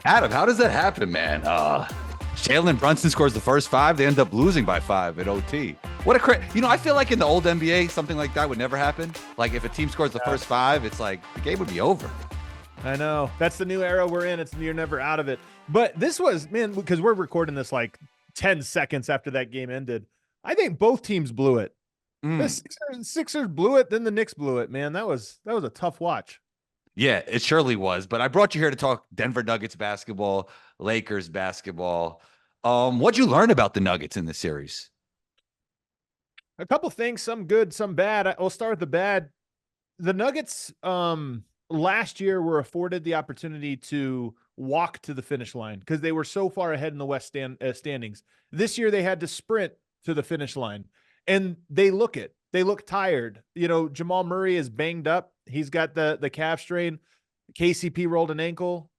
Adam, how does that happen, man? Jalen Brunson scores the first 5. They end up losing by 5 at OT. What a I feel like in the old NBA, something like that would never happen. Like if a team scores the first 5, it's like the game would be over. I know. That's the new era we're in. You're never out of it. But this was, man, because we're recording this like 10 seconds after that game ended. I think both teams blew it. The Sixers blew it, then the Knicks blew it, man. That was a tough watch. Yeah, it surely was. But I brought you here to talk Denver Nuggets basketball, Lakers basketball. What'd you learn about the Nuggets in this series? A couple things, some good, some bad. I'll start with the bad. The Nuggets last year were afforded the opportunity to walk to the finish line because they were so far ahead in the West standings. This year they had to sprint to the finish line, and they look tired. You know, Jamal Murray is banged up. He's got the calf strain. KCP rolled an ankle.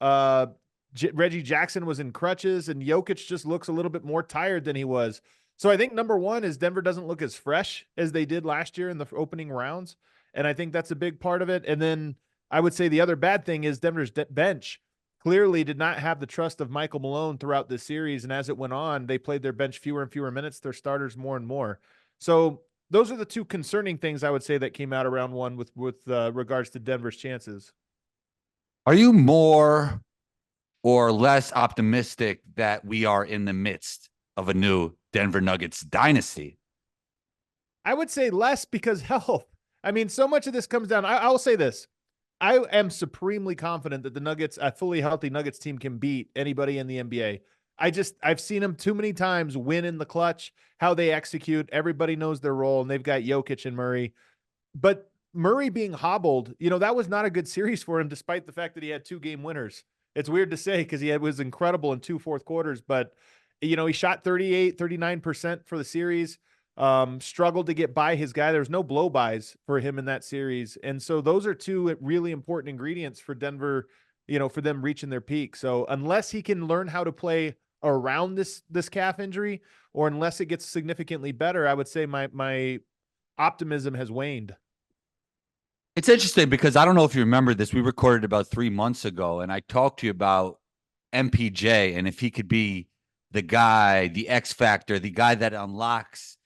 Reggie Jackson was in crutches, and Jokic just looks a little bit more tired than he was. So I think number one is Denver doesn't look as fresh as they did last year in the opening rounds. And I think that's a big part of it. And then I would say the other bad thing is Denver's bench clearly did not have the trust of Michael Malone throughout this series. And as it went on, they played their bench fewer and fewer minutes, their starters more and more. So those are the two concerning things I would say that came out of round one with regards to Denver's chances. Are you more or less optimistic that we are in the midst of a new Denver Nuggets dynasty? I would say less because health. I mean, so much of this comes down. I will say this. I am supremely confident that the Nuggets, a fully healthy Nuggets team, can beat anybody in the NBA. I've seen them too many times win in the clutch, how they execute. Everybody knows their role, and they've got Jokic and Murray. But Murray being hobbled, that was not a good series for him, despite the fact that he had 2 game winners. It's weird to say because was incredible in 2 fourth quarters, but he shot 39% for the series, struggled to get by his guy. There was no blow-bys for him in that series. And so those are 2 really important ingredients for Denver, for them reaching their peak. So unless he can learn how to play around this calf injury, or unless it gets significantly better, I would say my optimism has waned. It's interesting because I don't know if you remember this. We recorded about 3 months ago, and I talked to you about MPJ and if he could be the guy, the X factor, the guy that unlocks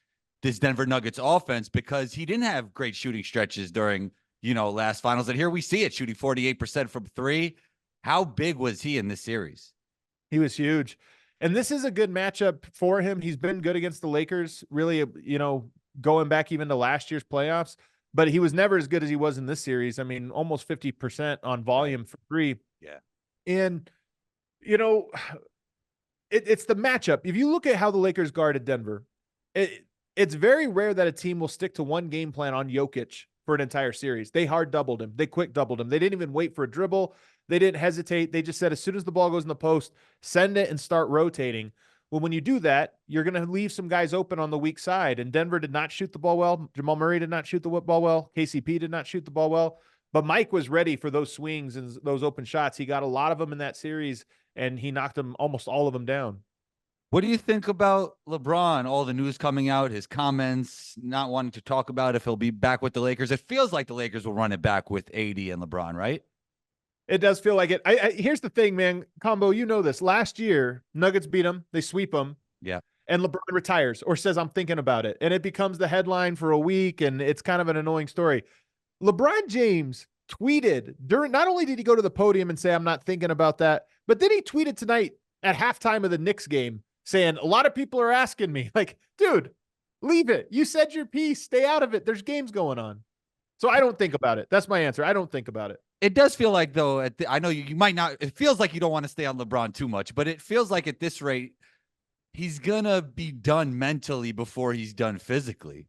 this Denver Nuggets offense, because he didn't have great shooting stretches during, last finals. And here we see it, shooting 48% from 3. How big was he in this series? He was huge. And this is a good matchup for him. He's been good against the Lakers, really, going back even to last year's playoffs. But he was never as good as he was in this series. I mean, almost 50% on volume for 3. Yeah. And, it's the matchup. If you look at how the Lakers guarded Denver, it's very rare that a team will stick to one game plan on Jokic for an entire series. They hard doubled him. They quick doubled him. They didn't even wait for a dribble. They didn't hesitate. They just said, as soon as the ball goes in the post, send it and start rotating. Well, when you do that, you're going to leave some guys open on the weak side. And Denver did not shoot the ball well. Jamal Murray did not shoot the ball well. KCP did not shoot the ball well. But Mike was ready for those swings and those open shots. He got a lot of them in that series, and he knocked them, almost all of them, down. What do you think about LeBron? All the news coming out, his comments, not wanting to talk about if he'll be back with the Lakers. It feels like the Lakers will run it back with AD and LeBron, right? It does feel like it. Here's the thing, man. Combo, you know this. Last year, Nuggets beat them. They sweep them. Yeah. And LeBron retires or says, I'm thinking about it. And it becomes the headline for a week, and it's kind of an annoying story. LeBron James tweeted not only did he go to the podium and say, I'm not thinking about that, but then he tweeted tonight at halftime of the Knicks game saying, a lot of people are asking me, like, dude, leave it. You said your piece. Stay out of it. There's games going on. So I don't think about it. That's my answer. I don't think about it. It does feel like, though, I know you might not, it feels like you don't want to stay on LeBron too much, but it feels like at this rate, he's going to be done mentally before he's done physically,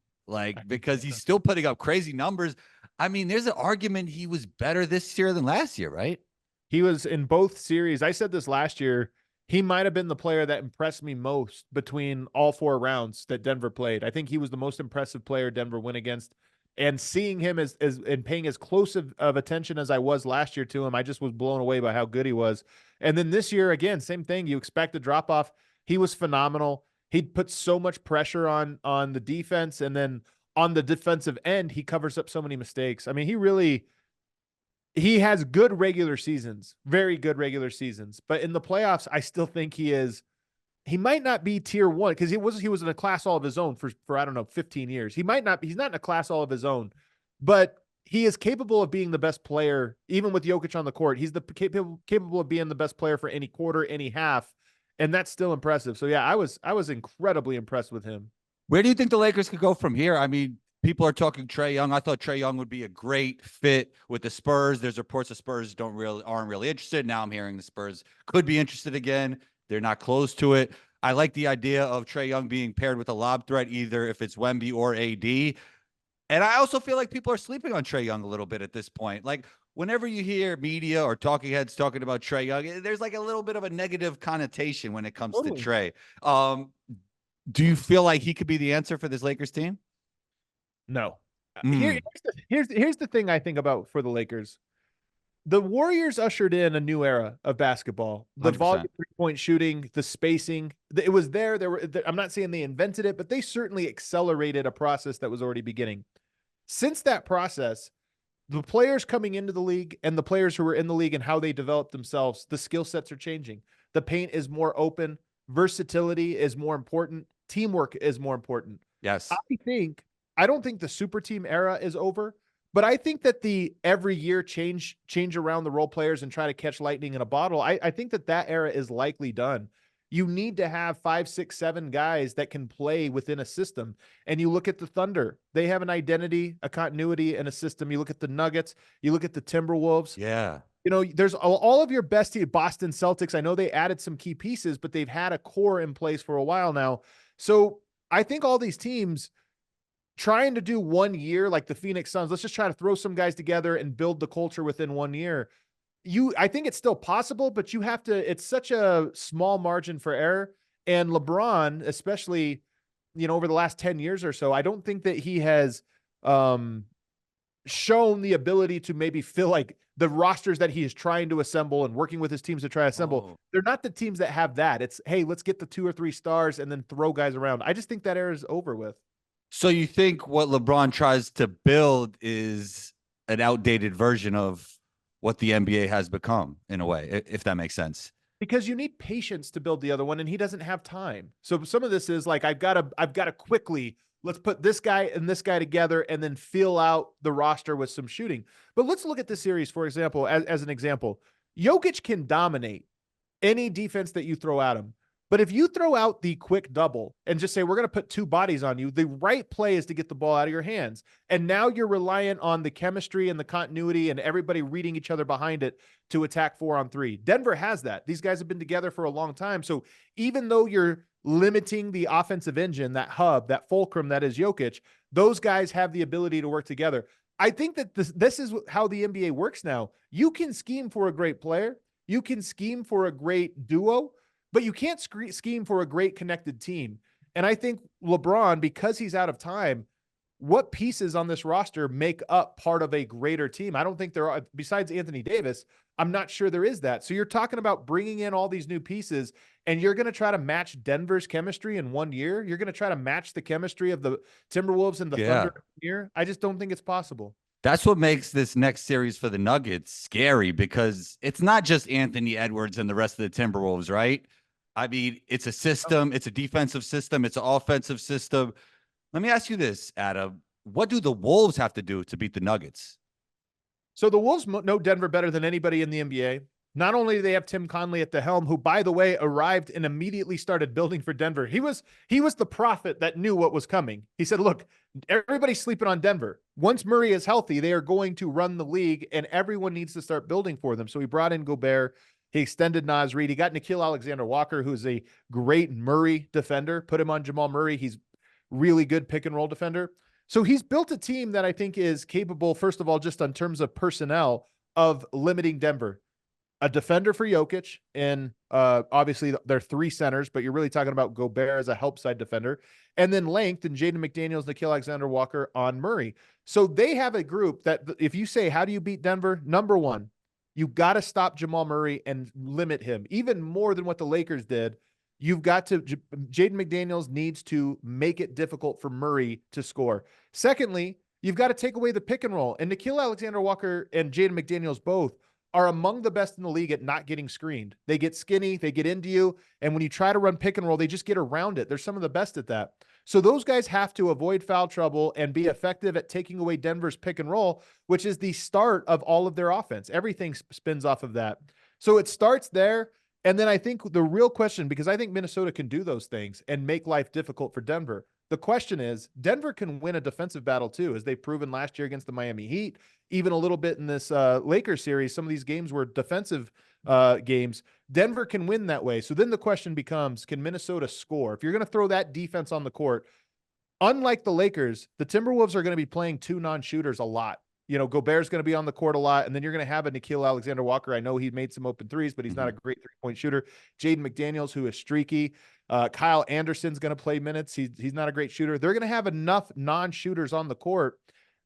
because he's still putting up crazy numbers. I mean, there's an argument he was better this year than last year, right? He was in both series. I said this last year. He might have been the player that impressed me most between all 4 rounds that Denver played. I think he was the most impressive player Denver went against. And seeing him as and paying as close of attention as I was last year to him, I just was blown away by how good he was. And then this year, again, same thing. You expect a drop off. He was phenomenal. He'd put so much pressure on the defense, and then on the defensive end, he covers up so many mistakes. I mean, he really he has good regular seasons, very good regular seasons, but in the playoffs, I still think he might not be tier one because he was in a class all of his own for I don't know 15 years. He's not in a class all of his own, but he is capable of being the best player even with Jokic on the court. He's capable of being the best player for any quarter, any half, and that's still impressive. So yeah, I was incredibly impressed with him. Where do you think the Lakers could go from here? I mean, people are talking Trae Young. I thought Trae Young would be a great fit with the Spurs. There's reports the Spurs aren't really interested. Now I'm hearing the Spurs could be interested again. They're not close to it. I like the idea of Trae Young being paired with a lob threat, either if it's Wemby or AD. And I also feel like people are sleeping on Trae Young a little bit at this point. Like whenever you hear media or talking heads talking about Trae Young, there's like a little bit of a negative connotation when it comes to Totally. Trae. Do you feel like he could be the answer for this Lakers team? No. Mm, Here's the thing I think about for the Lakers. The Warriors ushered in a new era of basketball. The volume 100%. three-point shooting, the spacing, it was there. I'm not saying they invented it, but they certainly accelerated a process that was already beginning. Since that process, the players coming into the league and the players who were in the league and how they developed themselves, the skill sets are changing. The paint is more open, versatility is more important, teamwork is more important. I Yes. think I don't think the super team era is over, but I think that the every year change around the role players and try to catch lightning in a bottle. I think that era is likely done. You need to have 5, 6, 7 guys that can play within a system. And you look at the Thunder, they have an identity, a continuity, and a system. You look at the Nuggets, you look at the Timberwolves. Yeah. You know, there's all of your best team, Boston Celtics. I know they added some key pieces, but they've had a core in place for a while now. So I think all these teams trying to do 1 year like the Phoenix Suns, let's just try to throw some guys together and build the culture within 1 year. I think it's still possible, but you have to, it's such a small margin for error. And LeBron, especially, you know, over the last 10 years or so, I don't think that he has shown the ability to maybe feel like the rosters that he is trying to assemble and working with his teams to try to assemble. Oh. They're not the teams that have that. It's, hey, let's get the 2 or 3 stars and then throw guys around. I just think that era is over with. So you think what LeBron tries to build is an outdated version of what the NBA has become in a way, if that makes sense? Because you need patience to build the other one and he doesn't have time. So some of this is like I've got to quickly, let's put this guy and this guy together and then fill out the roster with some shooting. But let's look at this series, for example, as an example. Jokic can dominate any defense that you throw at him. But if you throw out the quick double and just say, we're going to put 2 bodies on you, the right play is to get the ball out of your hands. And now you're reliant on the chemistry and the continuity and everybody reading each other behind it to attack 4-on-3. Denver has that. These guys have been together for a long time. So even though you're limiting the offensive engine, that hub, that fulcrum that is Jokic, those guys have the ability to work together. I think that this is how the NBA works now. You can scheme for a great player. You can scheme for a great duo, but you can't scheme for a great connected team. And I think LeBron, because he's out of time, what pieces on this roster make up part of a greater team? I don't think there are, besides Anthony Davis, I'm not sure there is that. So you're talking about bringing in all these new pieces and you're going to try to match Denver's chemistry in 1 year. You're going to try to match the chemistry of the Timberwolves and the Yeah. Thunder here. I just don't think it's possible. That's what makes this next series for the Nuggets scary because it's not just Anthony Edwards and the rest of the Timberwolves, right? I mean, it's a system, it's a defensive system, it's an offensive system. Let me ask you this, Adam. What do the Wolves have to do to beat the Nuggets? So the Wolves know Denver better than anybody in the NBA. Not only do they have Tim Conley at the helm, who, by the way, arrived and immediately started building for Denver. He was the prophet that knew what was coming. He said, look, everybody's sleeping on Denver. Once Murray is healthy, they are going to run the league and everyone needs to start building for them. So he brought in Gobert. He extended Naz Reid. He got Nickeil Alexander-Walker, who's a great Murray defender. Put him on Jamal Murray. He's really good pick and roll defender. So he's built a team that I think is capable, first of all, just in terms of personnel, of limiting Denver. A defender for Jokic, and obviously they're 3 centers, but you're really talking about Gobert as a help side defender, and then length and Jaden McDaniels, Nickeil Alexander-Walker on Murray. So they have a group that if you say, how do you beat Denver? Number 1, you got to stop Jamal Murray and limit him even more than what the Lakers did. You've got to, Jaden McDaniels needs to make it difficult for Murray to score. Secondly, You've got to take away the pick and roll. And Nickeil Alexander-Walker and Jaden McDaniels both are among the best in the league at not getting screened. They get skinny, they get into you, and when you try to run pick and roll, they just get around it. They're some of the best at that. So those guys have to avoid foul trouble and be effective at taking away Denver's pick and roll, which is the start of all of their offense. Everything spins off of that. So it starts there. And then I think the real question, because I think Minnesota can do those things and make life difficult for Denver. The question is, Denver can win a defensive battle too, as they've proven last year against the Miami Heat, even a little bit in this Lakers series. Some of these games were defensive games. Denver can win that way. So then the question becomes, can Minnesota score? If you're going to throw that defense on the court, unlike the Lakers, the Timberwolves are going to be playing two non-shooters a lot. You know, Gobert's going to be on the court a lot, and then you're going to have a Nickeil Alexander-Walker. I know he made some open threes, but he's not a great three-point shooter. Jaden McDaniels, who is streaky. Kyle Anderson's going to play minutes. He's not a great shooter. They're going to have enough non-shooters on the court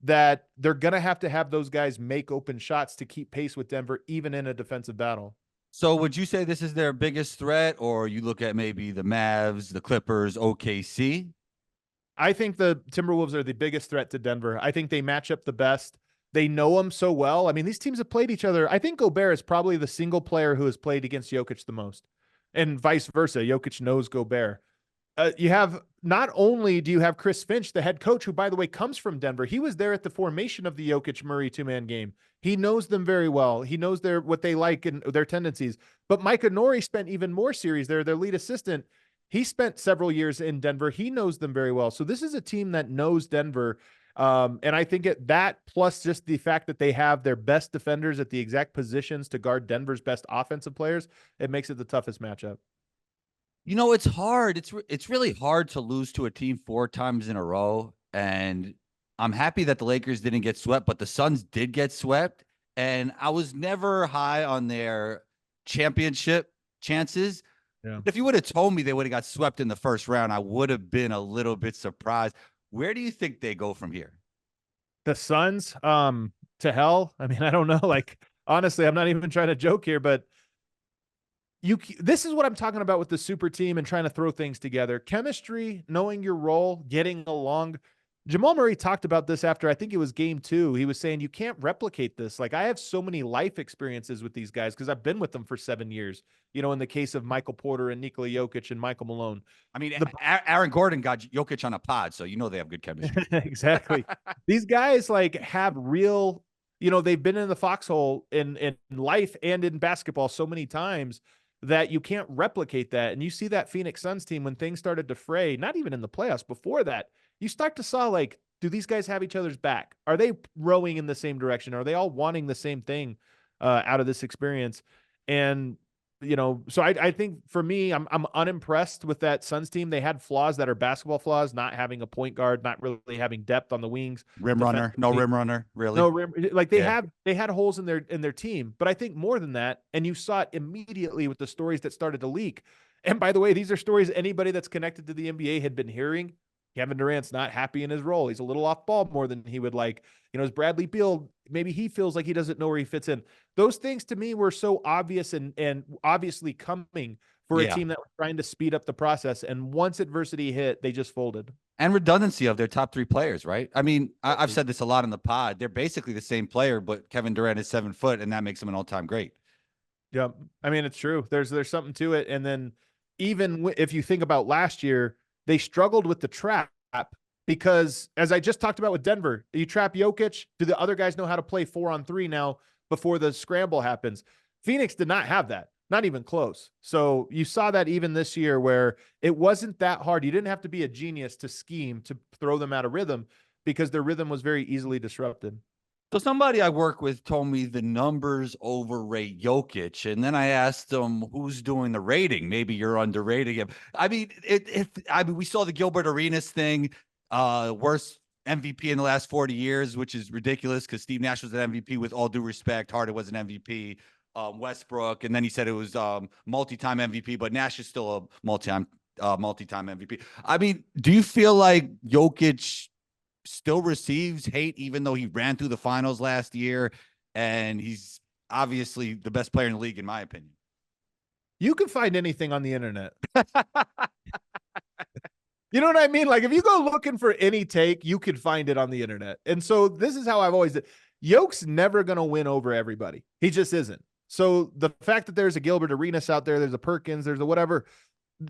that they're going to have those guys make open shots to keep pace with Denver, even in a defensive battle. So would you say this is their biggest threat, or you look at maybe the Mavs, the Clippers, OKC? I think the Timberwolves are the biggest threat to Denver. I think they match up the best. They know them so well. I mean, these teams have played each other. I think Gobert is probably the single player who has played against Jokic the most, and vice versa. Jokic knows Gobert. You have, not only do you have Chris Finch, the head coach, who, by the way, comes from Denver. He was there at the formation of the Jokic Murray two-man game. He knows them very well. He knows what they like and their tendencies. But Micah Nori spent even more series there, their lead assistant. He spent several years in Denver. He knows them very well. So this is a team that knows Denver. And I think that plus just the fact that they have their best defenders at the exact positions to guard Denver's best offensive players, it makes it the toughest matchup. You know, it's hard. It's really hard to lose to a team 4 times in a row. And I'm happy that the Lakers didn't get swept, but the Suns did get swept. And I was never high on their championship chances. Yeah. If you would have told me they would have got swept in the first round, I would have been a little bit surprised. Where do you think they go from here? The Suns, to hell. I mean, I don't know. Like, honestly, I'm not even trying to joke here, but this is what I'm talking about with the super team and trying to throw things together. Chemistry, knowing your role, getting along. Jamal Murray talked about this after, I think it was game 2. He was saying, you can't replicate this. Like, I have so many life experiences with these guys because I've been with them for 7 years, you know, in the case of Michael Porter and Nikola Jokic and Michael Malone. I mean, Aaron Gordon got Jokic on a pod, so you know they have good chemistry. Exactly. These guys like have real, you know, they've been in the foxhole in life and in basketball so many times that you can't replicate that. And you see that Phoenix Suns team when things started to fray, not even in the playoffs, before that, you start to saw, like, do these guys have each other's back? Are they rowing in the same direction? Are they all wanting the same thing out of this experience? And, you know, so I think for me, I'm unimpressed with that Suns team. They had flaws that are basketball flaws, not having a point guard, not really having depth on the wings. Rim runner, no rim runner, really. No rim, like they had holes in their team. But I think more than that, and you saw it immediately with the stories that started to leak. And by the way, these are stories anybody that's connected to the NBA had been hearing. Kevin Durant's not happy in his role. He's a little off ball more than he would like. You know, as Bradley Beal, maybe he feels like he doesn't know where he fits in. Those things to me were so obvious and obviously coming for a team that was trying to speed up the process. And once adversity hit, they just folded. And redundancy of their top 3 players, right? I mean, I've said this a lot in the pod. They're basically the same player, but Kevin Durant is 7 foot, and that makes him an all-time great. Yeah, I mean, it's true. There's something to it. And then even if you think about last year, they struggled with the trap because, as I just talked about with Denver, you trap Jokic. Do the other guys know how to play 4-on-3 now before the scramble happens? Phoenix did not have that, not even close. So you saw that even this year where it wasn't that hard. You didn't have to be a genius to scheme to throw them out of rhythm because their rhythm was very easily disrupted. So somebody I work with told me the numbers overrate Jokic, and then I asked them who's doing the rating. Maybe you're underrating him. I mean, we saw the Gilbert Arenas thing, worst MVP in the last 40 years, which is ridiculous because Steve Nash was an MVP. With all due respect, Harden was an MVP. Westbrook, and then he said it was multi-time MVP, but Nash is still a multi-time MVP. I mean, do you feel like Jokic still receives hate, even though he ran through the finals last year, and he's obviously the best player in the league, in my opinion? You can find anything on the internet. You know what I mean? Like if you go looking for any take, you could find it on the internet. And so this is how I've always did. Yoke's never going to win over everybody. He just isn't. So the fact that there's a Gilbert Arenas out there, there's a Perkins, there's a whatever,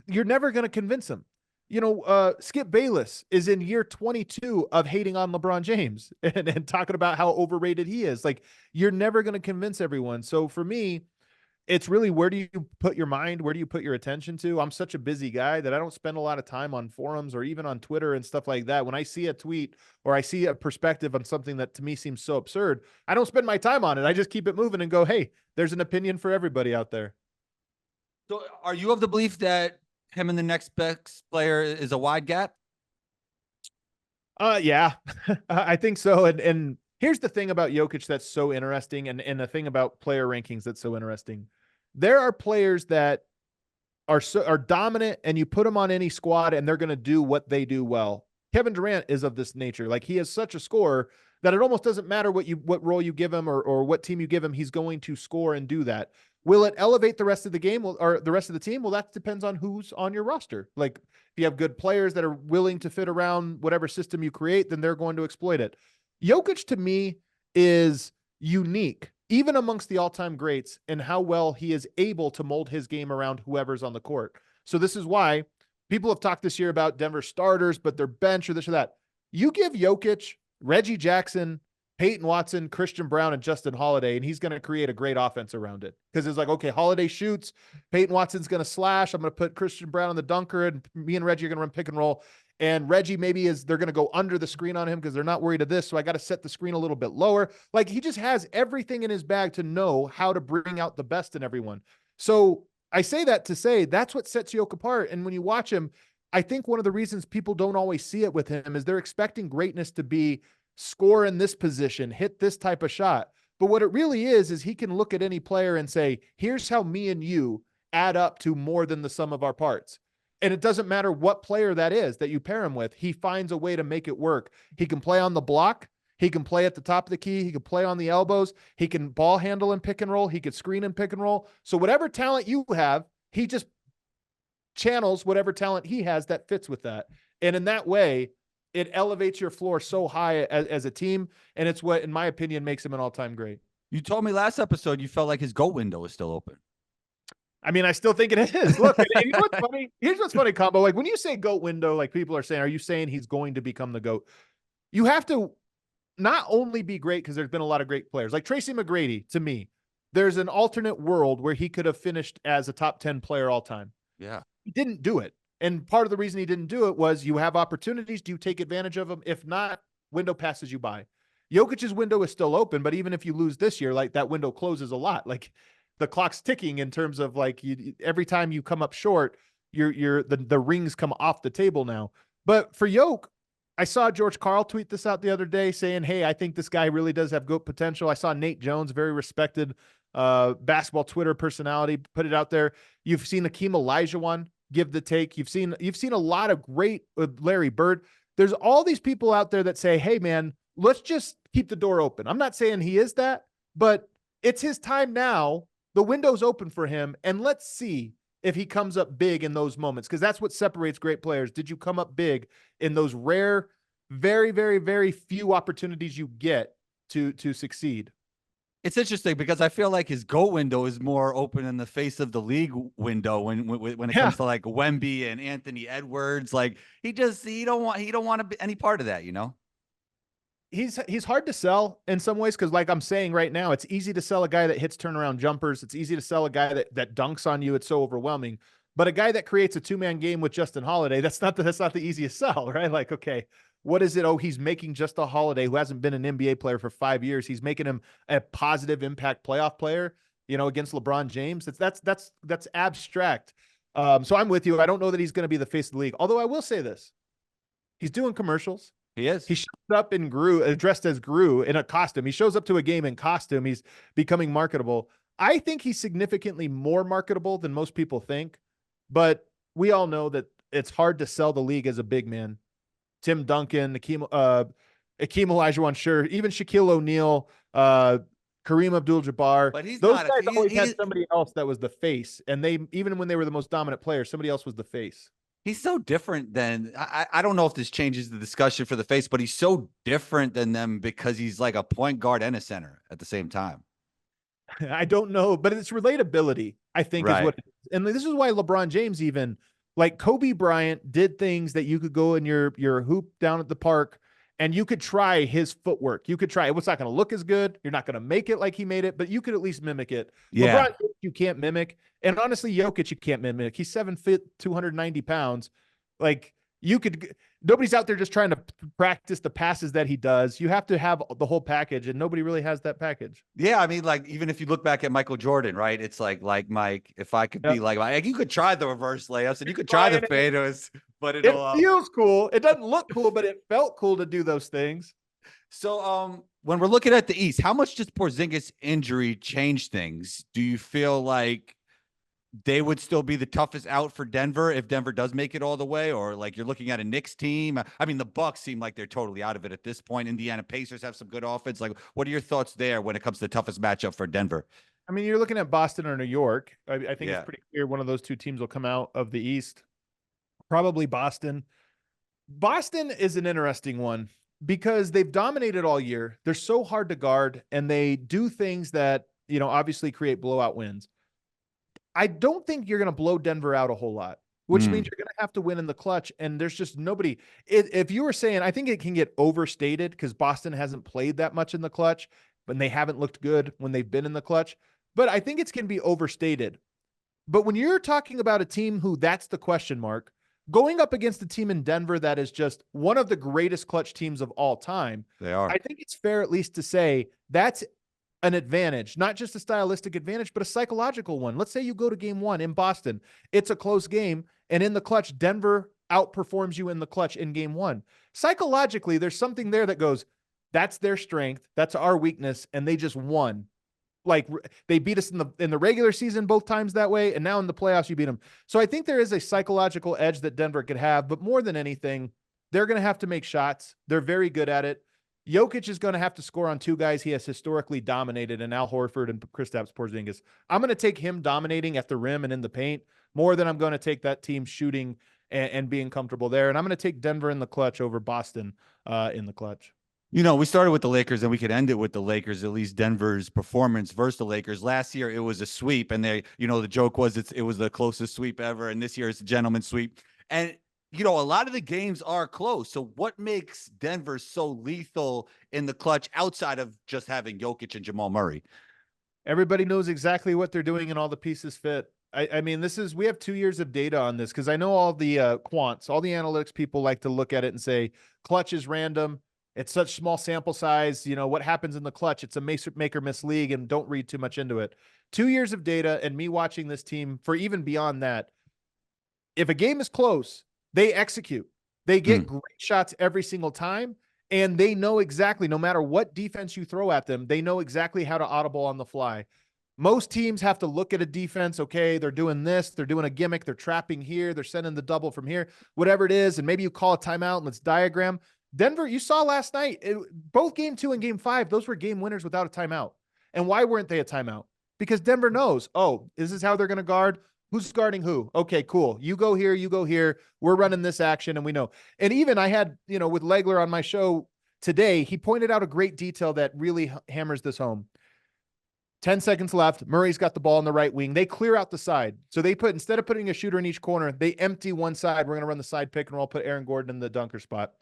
you're never going to convince him. You know, Skip Bayless is in year 22 of hating on LeBron James and talking about how overrated he is. Like you're never going to convince everyone. So for me, it's really, where do you put your mind? Where do you put your attention to? I'm such a busy guy that I don't spend a lot of time on forums or even on Twitter and stuff like that. When I see a tweet or I see a perspective on something that to me seems so absurd, I don't spend my time on it. I just keep it moving and go, hey, there's an opinion for everybody out there. So are you of the belief that him and the next best player is a wide gap? Yeah, I think so. And here's the thing about Jokic that's so interesting, and the thing about player rankings that's so interesting. There are players that are dominant, and you put them on any squad, and they're going to do what they do well. Kevin Durant is of this nature. Like he is such a scorer that it almost doesn't matter what role you give him or what team you give him. He's going to score and do that. Will it elevate the rest of the game or the rest of the team? Well, that depends on who's on your roster. Like if you have good players that are willing to fit around whatever system you create, then they're going to exploit it. Jokic to me is unique, even amongst the all-time greats, in how well he is able to mold his game around whoever's on the court. So this is why people have talked this year about Denver starters, but their bench or this or that. You give Jokic, Reggie Jackson, Peyton Watson, Christian Brown, and Justin Holiday, and he's going to create a great offense around it. Because it's like, okay, Holiday shoots, Peyton Watson's going to slash, I'm going to put Christian Brown on the dunker, and me and Reggie are going to run pick and roll. And Reggie they're going to go under the screen on him because they're not worried of this, so I got to set the screen a little bit lower. Like, he just has everything in his bag to know how to bring out the best in everyone. So I say that to say that's what sets Jokic apart. And when you watch him, I think one of the reasons people don't always see it with him is they're expecting greatness to be score in this position, hit this type of shot. But what it really is he can look at any player and say, here's how me and you add up to more than the sum of our parts. And it doesn't matter what player that is that you pair him with. He finds a way to make it work. He can play on the block. He can play at the top of the key. He can play on the elbows. He can ball handle and pick and roll. He could screen and pick and roll. So whatever talent you have, he just channels whatever talent he has that fits with that. And in that way, it elevates your floor so high as a team. And it's what, in my opinion, makes him an all-time great. You told me last episode you felt like his GOAT window is still open. I mean, I still think it is. Look, and you know what's funny? Here's what's funny, Combo. Like when you say GOAT window, like people are saying, are you saying he's going to become the GOAT? You have to not only be great, because there's been a lot of great players. Like Tracy McGrady, to me, there's an alternate world where he could have finished as a top 10 player all time. Yeah. He didn't do it. And part of the reason he didn't do it was you have opportunities. Do you take advantage of them? If not, window passes you by. Jokic's window is still open, but even if you lose this year, like that window closes a lot. Like the clock's ticking in terms of like every time you come up short, the rings come off the table now. But for Jokic, I saw George Karl tweet this out the other day saying, hey, I think this guy really does have GOAT potential. I saw Nate Jones, very respected basketball Twitter personality, put it out there. You've seen Hakeem Olajuwon give the take. You've seen a lot of great Larry Bird. There's all these people out there that say, hey man, let's just keep the door open. I'm not saying he is that, but it's his time now. The window's open for him. And let's see if he comes up big in those moments. Cause that's what separates great players. Did you come up big in those rare, very, very, very few opportunities you get to succeed? It's interesting because I feel like his GOAT window is more open in the face of the league window when it comes to like Wemby and Anthony Edwards. Like he don't want to be any part of that, you know? He's hard to sell in some ways because, like I'm saying right now, it's easy to sell a guy that hits turnaround jumpers. It's easy to sell a guy that dunks on you. It's so overwhelming. But a guy that creates a two-man game with Justin Holiday, that's not the easiest sell, right? Like, okay, what is it? Oh, he's making Justin Holiday, who hasn't been an NBA player for 5 years. He's making him a positive impact playoff player, you know, against LeBron James. That's abstract. So I'm with you. I don't know that he's going to be the face of the league. Although I will say this, he's doing commercials. He is. He shows up in dressed as Gru in a costume. He shows up to a game in costume. He's becoming marketable. I think he's significantly more marketable than most people think, but we all know that it's hard to sell the league as a big man. Tim Duncan, Hakeem Olajuwon, sure, even Shaquille O'Neal, Kareem Abdul-Jabbar. But those guys always had somebody else that was the face, and they, even when they were the most dominant player, somebody else was the face. He's so different than I don't know if this changes the discussion for the face, but he's so different than them because he's like a point guard and a center at the same time. I don't know, but it's relatability, I think, is Right. what it is. And this is why LeBron James, even like Kobe Bryant, did things that you could go in your hoop down at the park and you could try his footwork. You could try it. It's not going to look as good. You're not going to make it like he made it, but you could at least mimic it. Yeah. LeBron, you can't mimic. And honestly, Jokic, you can't mimic. He's 7 feet, 290 pounds. Like, you could, nobody's out there just trying to practice the passes that he does. You have to have the whole package, and nobody really has that package. Yeah, I mean, like even if you look back at Michael Jordan, right? It's like Mike, if I could be Yep. like you could try the reverse layups and you could try Try the it. fadeaways, but It it'll feels cool. It doesn't look cool, but it felt cool to do those things. So when we're looking at the East, how much does Porzingis injury change things? Do you feel like they would still be the toughest out for Denver if Denver does make it all the way, or like you're looking at a Knicks team? I mean, the Bucks seem like they're totally out of it at this point. Indiana Pacers have some good offense. Like, what are your thoughts there when it comes to the toughest matchup for Denver? I mean, you're looking at Boston or New York. I think Yeah. it's pretty clear one of those two teams will come out of the East. Probably Boston. Boston is an interesting one because they've dominated all year. They're so hard to guard, and they do things that, obviously create blowout wins. I don't think you're going to blow Denver out a whole lot, which means you're going to have to win in the clutch. And there's just nobody. If you were saying, I think it can get overstated because Boston hasn't played that much in the clutch, but they haven't looked good when they've been in the clutch. But I think it's going to be overstated. But when you're talking about a team who that's the question mark, going up against a team in Denver that is just one of the greatest clutch teams of all time, They are. I think it's fair at least to say that's an advantage, not just a stylistic advantage, but a psychological one. Let's say you go to game one in Boston. It's a close game, and in the clutch, Denver outperforms you in the clutch in game one. Psychologically, there's something there that goes, that's their strength, that's our weakness, and they just won. Like, they beat us in the regular season both times that way, and now in the playoffs you beat them. So I think there is a psychological edge that Denver could have, but more than anything, they're going to have to make shots. They're very good at it. Jokic is going to have to score on two guys he has historically dominated, in Al Horford and Kristaps Porzingis. I'm going to take him dominating at the rim and in the paint more than I'm going to take that team shooting and being comfortable there. And I'm going to take Denver in the clutch over Boston in the clutch. We started with the Lakers and we could end it with the Lakers, at least Denver's performance versus the Lakers. Last year, it was a sweep. And the joke was it was the closest sweep ever. And this year, it's a gentleman's sweep. And, a lot of the games are close. So what makes Denver so lethal in the clutch outside of just having Jokic and Jamal Murray? Everybody knows exactly what they're doing and all the pieces fit. I mean, we have 2 years of data on this because I know all the quants, all the analytics people like to look at it and say clutch is random. It's such small sample size. What happens in the clutch? It's a make or miss league, and don't read too much into it. 2 years of data and me watching this team for even beyond that. If a game is close, they execute. They get great shots every single time, and they know exactly, no matter what defense you throw at them, they know exactly how to audible on the fly. Most teams have to look at a defense. Okay, they're doing this. They're doing a gimmick. They're trapping here. They're sending the double from here, whatever it is. And maybe you call a timeout and let's diagram. Denver, you saw last night, both game 2 and game 5, those were game winners without a timeout. And why weren't they a timeout? Because Denver knows, this is how they're going to guard. Who's guarding who? Okay, cool. You go here, you go here. We're running this action, and we know. And even I had, with Legler on my show today, he pointed out a great detail that really hammers this home. 10 seconds left. Murray's got the ball on the right wing. They clear out the side. So instead of putting a shooter in each corner, they empty one side. We're going to run the side pick and roll, put Aaron Gordon in the dunker spot.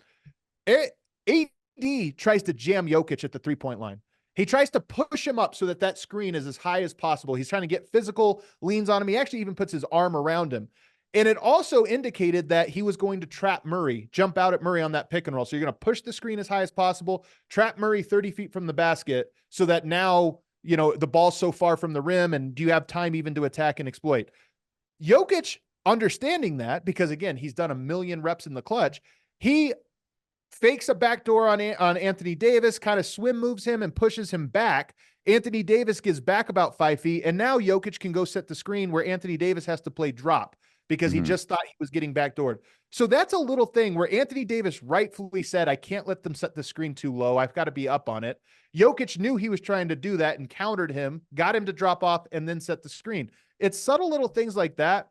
AD tries to jam Jokic at the 3-point line. He tries to push him up so that screen is as high as possible. He's trying to get physical, leans on him. He actually even puts his arm around him. And it also indicated that he was going to trap Murray, jump out at Murray on that pick and roll. So you're going to push the screen as high as possible, trap Murray 30 feet from the basket so that now, the ball's so far from the rim, and do you have time even to attack and exploit? Jokic, understanding that, because again, he's done a million reps in the clutch, he fakes a backdoor on Anthony Davis, kind of swim moves him and pushes him back. Anthony Davis gives back about 5 feet, and now Jokic can go set the screen where Anthony Davis has to play drop because he just thought he was getting backdoored. So that's a little thing where Anthony Davis rightfully said, I can't let them set the screen too low. I've got to be up on it. Jokic knew he was trying to do that and countered him, got him to drop off, and then set the screen. It's subtle little things like that.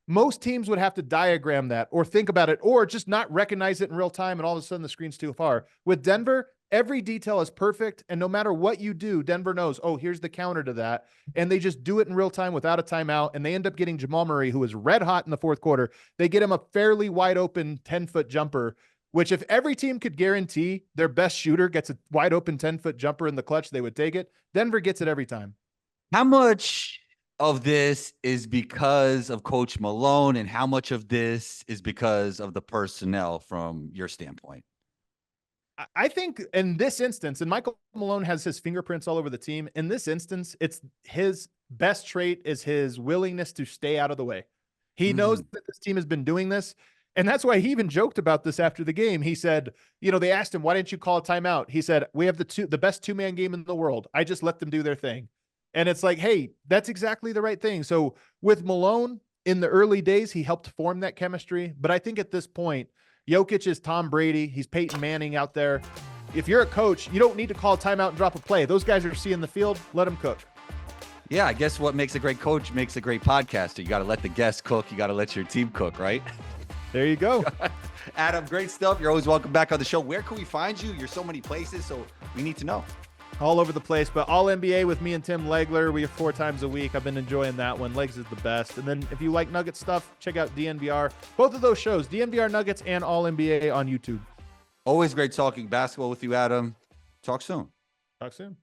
Most teams would have to diagram that or think about it or just not recognize it in real time, and all of a sudden the screen's too far. With Denver, every detail is perfect, and no matter what you do, Denver knows, oh, here's the counter to that, and they just do it in real time without a timeout, and they end up getting Jamal Murray, who was red hot in the fourth quarter. They get him a fairly wide open 10-foot jumper, which if every team could guarantee their best shooter gets a wide open 10-foot jumper in the clutch, they would take it. Denver gets it every time. How much of this is because of Coach Malone, and how much of this is because of the personnel from your standpoint? I think in this instance, and Michael Malone has his fingerprints all over the team. In this instance, it's his best trait is his willingness to stay out of the way. He knows that this team has been doing this. And that's why he even joked about this after the game. He said, they asked him, why didn't you call a timeout? He said, we have the best two-man game in the world. I just let them do their thing. And it's like, hey, that's exactly the right thing. So with Malone in the early days, he helped form that chemistry. But I think at this point, Jokic is Tom Brady. He's Peyton Manning out there. If you're a coach, you don't need to call a timeout and drop a play. Those guys are seeing the field. Let them cook. Yeah, I guess what makes a great coach makes a great podcaster. You got to let the guests cook. You got to let your team cook, right? There you go. Adam, great stuff. You're always welcome back on the show. Where can we find you? You're so many places, so we need to know. All over the place, but All NBA with me and Tim Legler. We have 4 times a week. I've been enjoying that one. Legs is the best. And then if you like Nuggets stuff, check out DNVR. Both of those shows, DNVR Nuggets and All NBA on YouTube. Always great talking basketball with you, Adam. Talk soon. Talk soon.